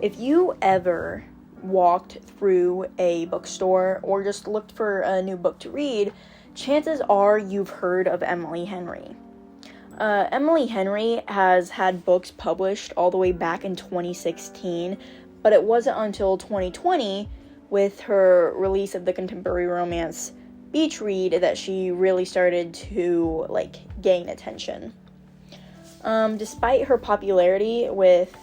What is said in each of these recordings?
If you ever walked through a bookstore or just looked for a new book to read, chances are you've heard of Emily Henry. Emily Henry has had books published all the way back in 2016, but it wasn't until 2020, with her release of the contemporary romance Beach Read, that she really started to, gain attention. Despite her popularity with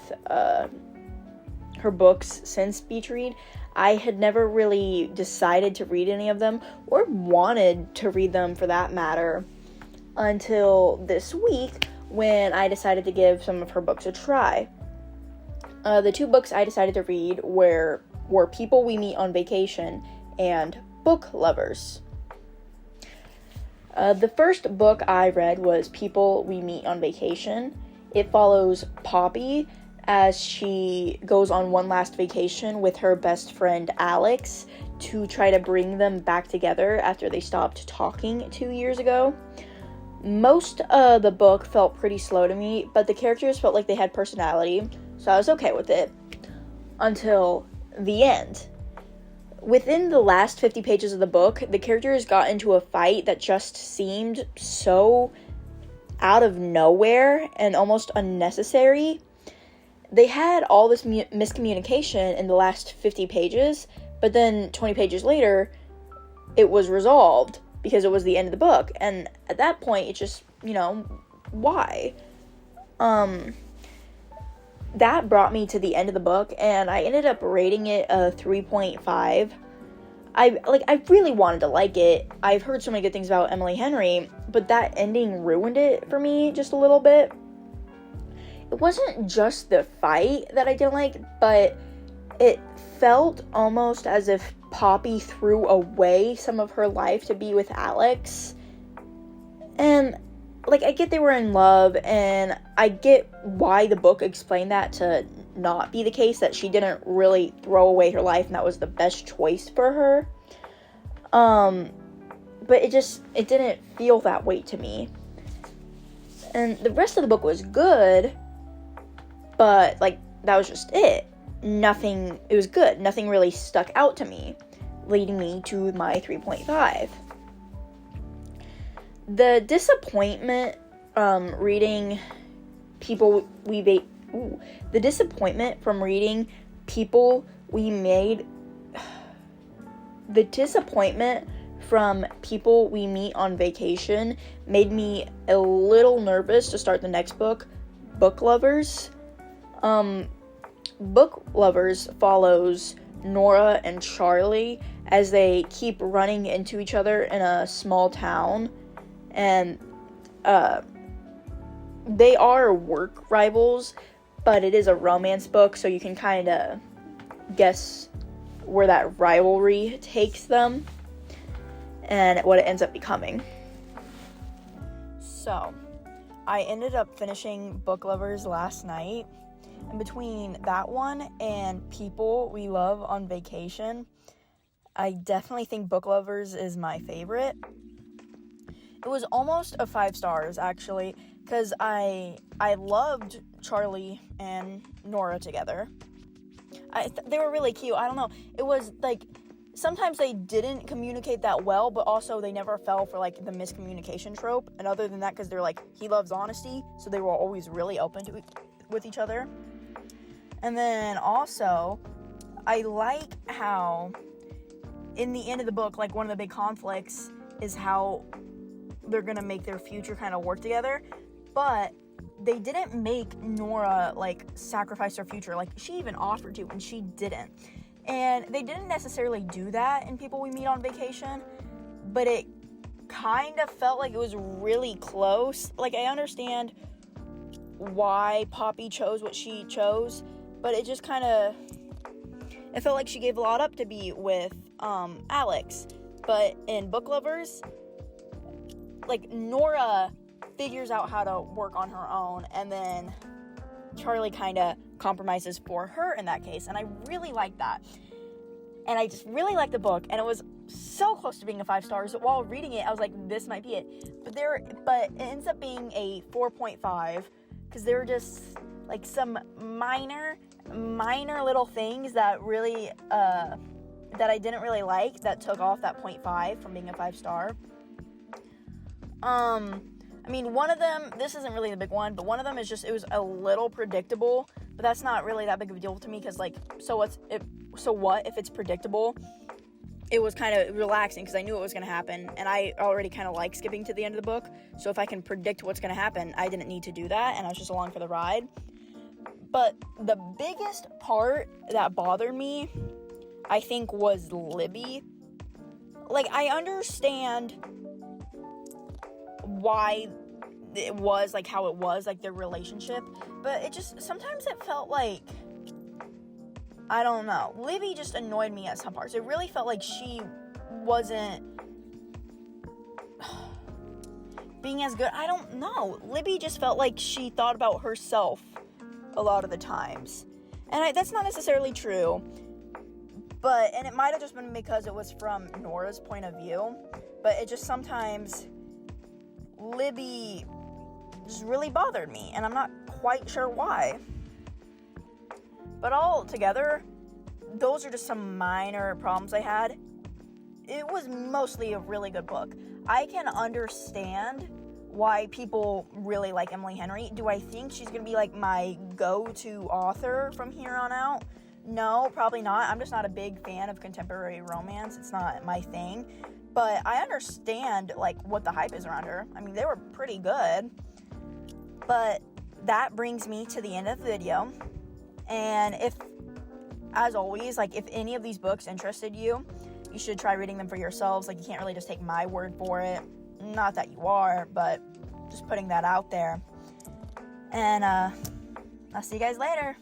her books since Beach Read, I had never really decided to read any of them, or wanted to read them for that matter, until this week when I decided to give some of her books a try. The two books I decided to read were People We Meet on Vacation and Book Lovers. The first book I read was People We Meet on Vacation. It follows Poppy as she goes on one last vacation with her best friend Alex to try to bring them back together after they stopped talking 2 years ago. Most of the book felt pretty slow to me, but the characters felt like they had personality, so I was okay with it until the end. Within the last 50 pages of the book, the characters got into a fight that just seemed so out of nowhere and almost unnecessary. They had all this miscommunication in the last 50 pages, but then 20 pages later, it was resolved because it was the end of the book. And at that point, it just, why? That brought me to the end of the book, and I ended up rating it a 3.5. I really wanted to like it. I've heard so many good things about Emily Henry, but that ending ruined it for me just a little bit. It wasn't just the fight that I didn't like, but it felt almost as if Poppy threw away some of her life to be with Alex. And, I get they were in love, and I get why the book explained that to not be the case, that she didn't really throw away her life, and that was the best choice for her. But it didn't feel that way to me. And the rest of the book was good, but, that was just it. It was good. Nothing really stuck out to me, leading me to my 3.5. The disappointment reading People We Made... The disappointment from reading People We Made... The disappointment from People We Meet on Vacation made me a little nervous to start the next book, Book Lovers. Book Lovers follows Nora and Charlie as they keep running into each other in a small town, and they are work rivals, but it is a romance book, so you can kind of guess where that rivalry takes them and what it ends up becoming. So, I ended up finishing Book Lovers last night. And between that one and People We Love on Vacation, I definitely think Book Lovers is my favorite. It was almost a 5 stars, actually, because I loved Charlie and Nora together. They were really cute. I don't know. It was, sometimes they didn't communicate that well, but also they never fell for, the miscommunication trope. And other than that, because they're, he loves honesty, so they were always really open to with each other. And then also, I like how in the end of the book, one of the big conflicts is how they're gonna make their future kind of work together, but they didn't make Nora sacrifice her future. She even offered to, and she didn't. And they didn't necessarily do that in People We Meet on Vacation, but it kind of felt like it was really close. I understand why Poppy chose what she chose, but it just it felt like she gave a lot up to be with Alex. But in Book Lovers, Nora figures out how to work on her own, and then Charlie kind of compromises for her in that case, and I really like that. And I just really liked the book, and it was so close to being a 5 stars. While reading it, I was like, this might be it. But it ends up being a 4.5, because there were just some minor minor little things that really, that I didn't really like that took off that 0.5 from being a 5-star. I mean, one of them, this isn't really the big one, but one of them is just, it was a little predictable, but that's not really that big of a deal to me, because, like, so what if it's predictable? It was kind of relaxing, because I knew it was going to happen, and I already kind of like skipping to the end of the book, so if I can predict what's going to happen, I didn't need to do that, and I was just along for the ride. But the biggest part that bothered me, I think, was Libby. Like, I understand why it was, like, how it was, like, their relationship, but it just, sometimes it felt like, I don't know, Libby just annoyed me at some parts. It really felt like she wasn't being as good. I don't know. Libby just felt like she thought about herself a lot of the times, and that's not necessarily true, and it might have just been because it was from Nora's point of view, but it just sometimes, Libby just really bothered me, and I'm not quite sure why. But all together, those are just some minor problems I had. It was mostly a really good book. I can understand why people really like Emily Henry. Do I think she's going to be, like, my go-to author from here on out? No, probably not. I'm just not a big fan of contemporary romance. It's not my thing. But I understand, like, what the hype is around her. I mean, they were pretty good. But that brings me to the end of the video. And as always, like, if any of these books interested you, you should try reading them for yourselves. Like, you can't really just take my word for it. Not that you are, but just putting that out there. And I'll see you guys later.